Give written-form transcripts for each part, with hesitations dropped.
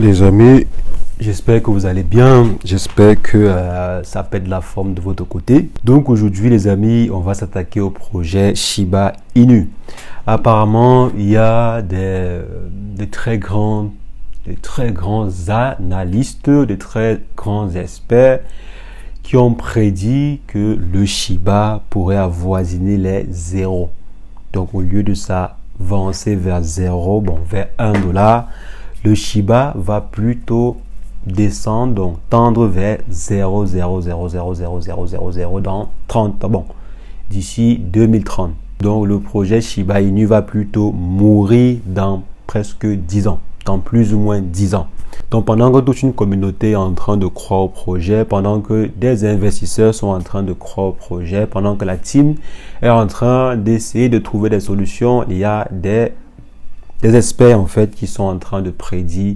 Les amis, j'espère que vous allez bien, j'espère que ça pète la forme de votre côté. Donc aujourd'hui les amis, on va s'attaquer au projet Shiba Inu. Apparemment, il y a des très grands analystes, des très grands experts qui ont prédit que le Shiba pourrait avoisiner les zéros. Donc au lieu de s'avancer vers 0, vers $1, le Shiba va plutôt descendre, donc tendre vers 0,0000000 dans 30, d'ici 2030. Donc le projet Shiba Inu va plutôt mourir dans presque 10 ans, dans plus ou moins 10 ans. Donc pendant que toute une communauté est en train de croire au projet, pendant que des investisseurs sont en train de croire au projet, pendant que la team est en train d'essayer de trouver des solutions, il y a des experts en fait qui sont en train de prédire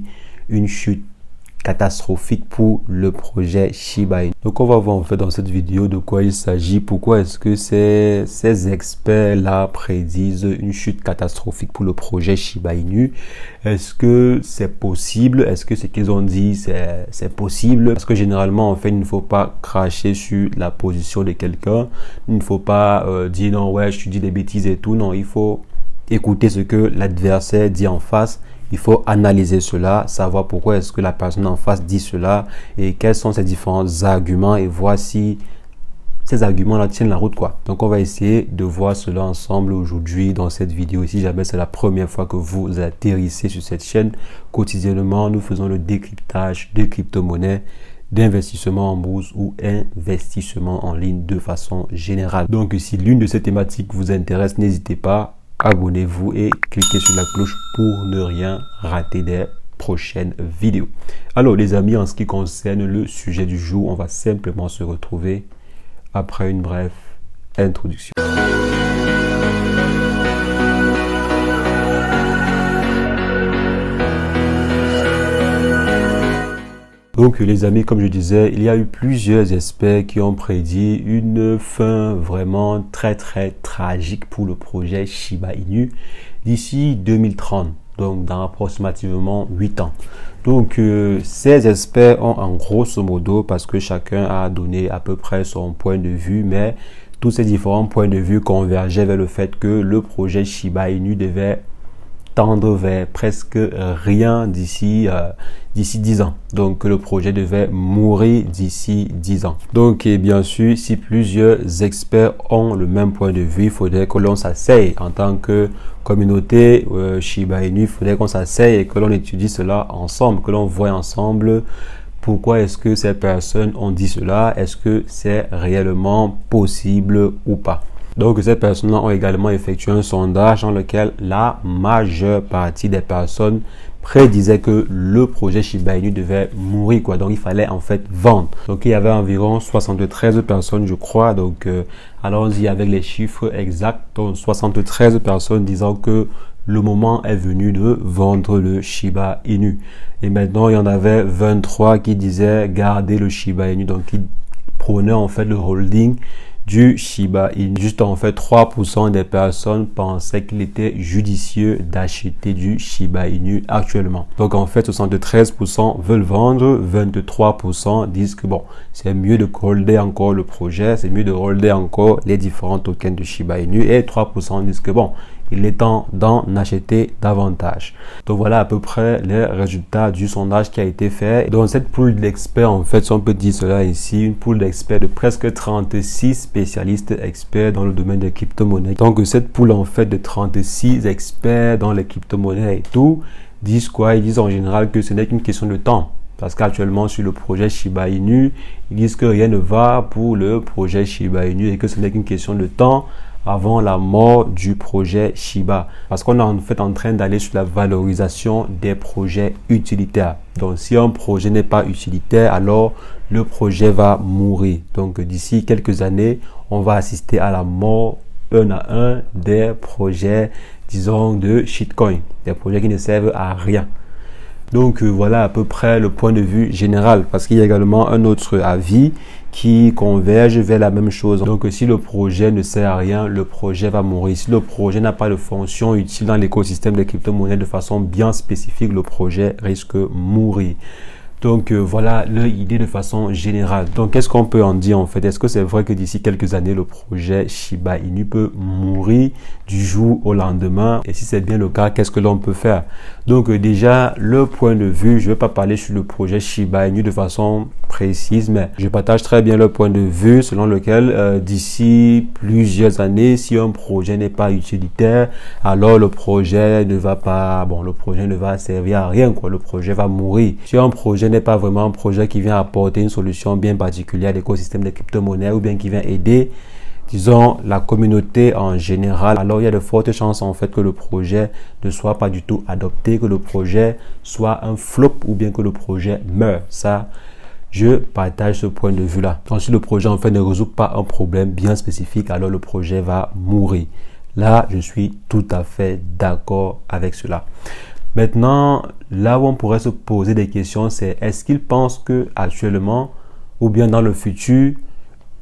une chute catastrophique pour le projet Shiba Inu. Donc on va voir en fait dans cette vidéo de quoi il s'agit, pourquoi est-ce que ces experts-là prédisent une chute catastrophique pour le projet Shiba Inu. Est-ce que c'est possible? Est-ce que ce qu'ils ont dit c'est possible? Parce que généralement en fait il ne faut pas cracher sur la position de quelqu'un, il ne faut pas dire non ouais je te dis des bêtises et tout, non, il faut écouter ce que l'adversaire dit en face. Il faut analyser cela, savoir pourquoi est-ce que la personne en face dit cela et quels sont ses différents arguments et voir si ces arguments-là tiennent la route quoi. Donc on va essayer de voir cela ensemble aujourd'hui dans cette vidéo. Si jamais c'est la première fois que vous atterrissez sur cette chaîne, quotidiennement nous faisons le décryptage de crypto-monnaies, d'investissement en bourse ou investissement en ligne de façon générale. Donc si l'une de ces thématiques vous intéresse, n'hésitez pas, abonnez-vous et cliquez sur la cloche pour ne rien rater des prochaines vidéos. Alors les amis, en ce qui concerne le sujet du jour, on va simplement se retrouver après une brève introduction. Donc les amis, comme je disais, il y a eu plusieurs experts qui ont prédit une fin vraiment très tragique pour le projet Shiba Inu d'ici 2030, donc dans approximativement 8 ans. Donc ces experts ont en grosso modo, parce que chacun a donné à peu près son point de vue, mais tous ces différents points de vue convergeaient vers le fait que le projet Shiba Inu devait tendre vers presque rien d'ici 10 ans. Donc le projet devait mourir d'ici 10 ans. Donc et bien sûr, si plusieurs experts ont le même point de vue, il faudrait que l'on s'asseye en tant que communauté Shiba Inu, il faudrait qu'on s'asseye et que l'on étudie cela ensemble, que l'on voit ensemble pourquoi est-ce que ces personnes ont dit cela, est-ce que c'est réellement possible ou pas. Donc, ces personnes ont également effectué un sondage dans lequel la majeure partie des personnes prédisaient que le projet Shiba Inu devait mourir, quoi. Donc, il fallait en fait vendre. Donc, il y avait environ 73 personnes, je crois. Donc, allons-y avec les chiffres exacts. Donc, 73 personnes disant que le moment est venu de vendre le Shiba Inu. Et maintenant, il y en avait 23 qui disaient garder le Shiba Inu. Donc, qui prônaient en fait le holding du Shiba Inu. Juste en fait 3% des personnes pensaient qu'il était judicieux d'acheter du Shiba Inu actuellement. Donc en fait 73% veulent vendre, 23% disent que bon, c'est mieux de holder encore le projet, c'est mieux de holder encore les différents tokens de Shiba Inu, et 3% disent que bon, il est temps d'en acheter davantage. Donc voilà à peu près les résultats du sondage qui a été fait. Dans cette pool d'experts, en fait, si on peut dire cela ici, une pool d'experts de presque 36 spécialistes experts dans le domaine des crypto-monnaies. Donc cette pool en fait de 36 experts dans les crypto-monnaies et tout, disent quoi? Ils disent en général que ce n'est qu'une question de temps. Parce qu'actuellement sur le projet Shiba Inu, ils disent que rien ne va pour le projet Shiba Inu et que ce n'est qu'une question de temps avant la mort du projet Shiba. Parce qu'on est en fait en train d'aller sur la valorisation des projets utilitaires. Donc si un projet n'est pas utilitaire, alors le projet va mourir. Donc d'ici quelques années, on va assister à la mort un à un des projets, disons, de shitcoin. Des projets qui ne servent à rien. Donc voilà à peu près le point de vue général, parce qu'il y a également un autre avis qui converge vers la même chose. Donc si le projet ne sert à rien, le projet va mourir. Si le projet n'a pas de fonction utile dans l'écosystème des crypto-monnaies de façon bien spécifique, le projet risque de mourir. Donc voilà l'idée de façon générale. Donc qu'est-ce qu'on peut en dire en fait? Est-ce que c'est vrai que d'ici quelques années, le projet Shiba Inu peut mourir du jour au lendemain? Et si c'est bien le cas, qu'est-ce que l'on peut faire? Donc déjà, le point de vue, je ne vais pas parler sur le projet Shiba Inu de façon précise, mais je partage très bien le point de vue selon lequel d'ici plusieurs années, si un projet n'est pas utilitaire, alors le projet ne va pas, le projet ne va servir à rien, quoi. Le projet va mourir. Si un projet n'est pas vraiment un projet qui vient apporter une solution bien particulière à l'écosystème des crypto-monnaies ou bien qui vient aider, disons, la communauté en général, alors il y a de fortes chances en fait que le projet ne soit pas du tout adopté, que le projet soit un flop ou bien que le projet meure. Ça, je partage ce point de vue-là. Donc, si le projet en fait ne résout pas un problème bien spécifique, alors le projet va mourir. Là, je suis tout à fait d'accord avec cela. Maintenant, là où on pourrait se poser des questions, c'est est-ce qu'ils pensent que actuellement ou bien dans le futur,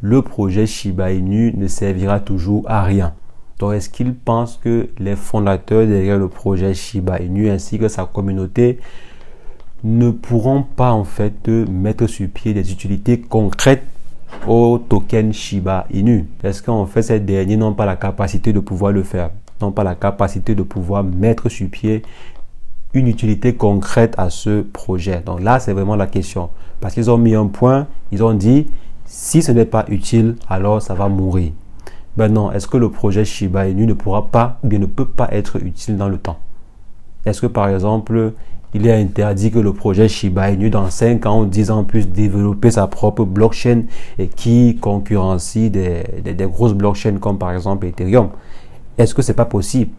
le projet Shiba Inu ne servira toujours à rien? Donc, est-ce qu'ils pensent que les fondateurs derrière le projet Shiba Inu ainsi que sa communauté ne pourront pas en fait mettre sur pied des utilités concrètes au token Shiba Inu? Est-ce qu'en fait ces derniers n'ont pas la capacité de pouvoir le faire, n'ont pas la capacité de pouvoir mettre sur pied une utilité concrète à ce projet? Donc là, c'est vraiment la question. Parce qu'ils ont mis un point, ils ont dit, si ce n'est pas utile, alors ça va mourir. Ben non, est-ce que le projet Shiba Inu ne pourra pas, ou bien ne peut pas être utile dans le temps? Est-ce que par exemple, il est interdit que le projet Shiba Inu dans 5 ans ou 10 ans puisse développer sa propre blockchain et qui concurrencie des grosses blockchains comme par exemple Ethereum? Est-ce que c'est pas possible?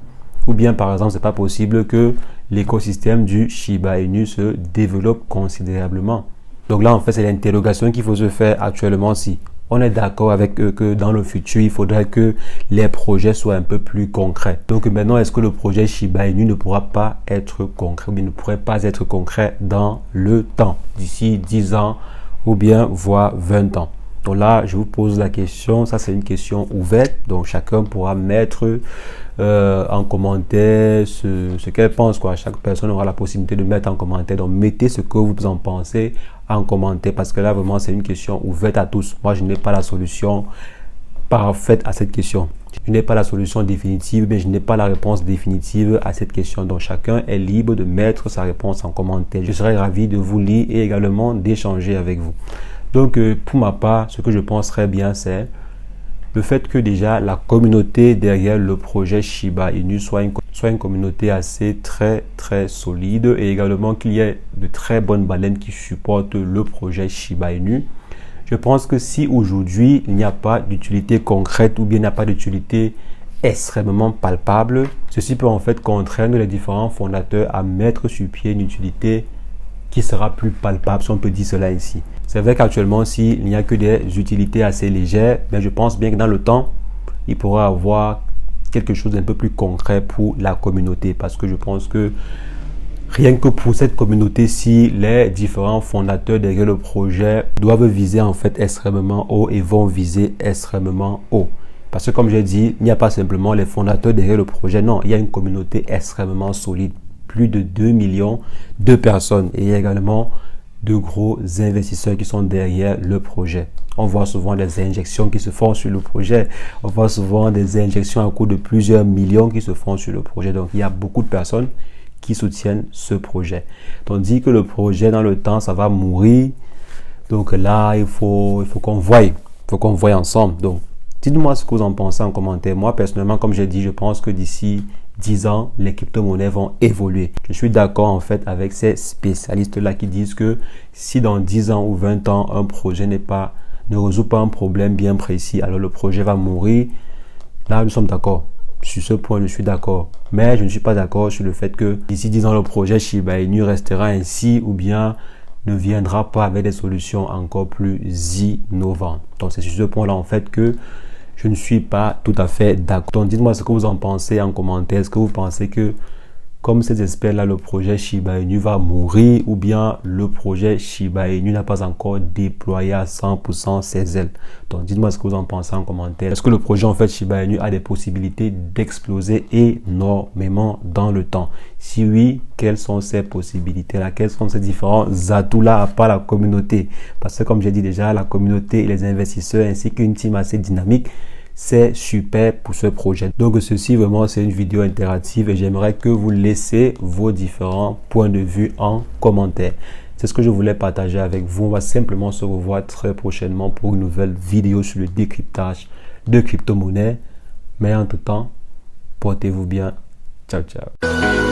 Ou bien par exemple, c'est pas possible que l'écosystème du Shiba Inu se développe considérablement? Donc là, en fait, c'est l'interrogation qu'il faut se faire actuellement. Si on est d'accord avec eux que dans le futur, il faudrait que les projets soient un peu plus concrets. Donc maintenant, est-ce que le projet Shiba Inu ne pourra pas être concret ou bien ne pourrait pas être concret dans le temps, d'ici 10 ans ou bien voire 20 ans? Donc là, je vous pose la question, ça c'est une question ouverte, donc chacun pourra mettre en commentaire ce qu'elle pense, quoi. Chaque personne aura la possibilité de mettre en commentaire, donc mettez ce que vous en pensez en commentaire, parce que là vraiment c'est une question ouverte à tous. Moi je n'ai pas la solution parfaite à cette question. Je n'ai pas la solution définitive, mais je n'ai pas la réponse définitive à cette question. Donc chacun est libre de mettre sa réponse en commentaire. Je serai ravi de vous lire et également d'échanger avec vous. Donc pour ma part, ce que je pense très bien, c'est le fait que déjà la communauté derrière le projet Shiba Inu soit une communauté assez très solide et également qu'il y ait de très bonnes baleines qui supportent le projet Shiba Inu. Je pense que si aujourd'hui il n'y a pas d'utilité concrète ou bien il n'y a pas d'utilité extrêmement palpable, ceci peut en fait contraindre les différents fondateurs à mettre sur pied une utilité qui sera plus palpable, si on peut dire cela ici. C'est vrai qu'actuellement, s'il n'y a que des utilités assez légères, mais je pense bien que dans le temps, il pourra avoir quelque chose d'un peu plus concret pour la communauté, parce que je pense que rien que pour cette communauté-ci, les différents fondateurs derrière le projet doivent viser en fait extrêmement haut et vont viser extrêmement haut. Parce que comme j'ai dit, il n'y a pas simplement les fondateurs derrière le projet, non, il y a une communauté extrêmement solide. Plus de 2 millions de personnes et également de gros investisseurs qui sont derrière le projet. On voit souvent des injections qui se font sur le projet. On voit souvent des injections à coût de plusieurs millions qui se font sur le projet. Donc, il y a beaucoup de personnes qui soutiennent ce projet. Tandis que le projet, dans le temps, ça va mourir. Donc là, il faut qu'on voie. Il faut qu'on voie ensemble. Donc, dites-moi ce que vous en pensez en commentaire. Moi, personnellement, comme j'ai dit, je pense que d'ici 10 ans, les crypto-monnaies vont évoluer. Je suis d'accord en fait avec ces spécialistes-là qui disent que si dans 10 ans ou 20 ans, un projet ne résout pas un problème bien précis, alors le projet va mourir. Là, nous sommes d'accord. Sur ce point, je suis d'accord. Mais je ne suis pas d'accord sur le fait que d'ici 10 ans, le projet Shiba Inu restera ainsi ou bien ne viendra pas avec des solutions encore plus innovantes. Donc, c'est sur ce point-là en fait que je ne suis pas tout à fait d'accord. Donc, dites-moi ce que vous en pensez en commentaire. Est-ce que vous pensez que comme ces experts-là, le projet Shiba Inu va mourir ou bien le projet Shiba Inu n'a pas encore déployé à 100% ses ailes. Donc, dites-moi ce que vous en pensez en commentaire. Est-ce que le projet, en fait, Shiba Inu a des possibilités d'exploser énormément dans le temps? Si oui, quelles sont ces possibilités-là? Quels sont ces différents atouts-là à part la communauté? Parce que, comme j'ai dit déjà, la communauté et les investisseurs ainsi qu'une team assez dynamique, c'est super pour ce projet. Donc ceci vraiment c'est une vidéo interactive et j'aimerais que vous laissiez vos différents points de vue en commentaire. C'est ce que je voulais partager avec vous. On va simplement se revoir très prochainement pour une nouvelle vidéo sur le décryptage de crypto-monnaies. Mais entre temps, portez-vous bien. Ciao, ciao.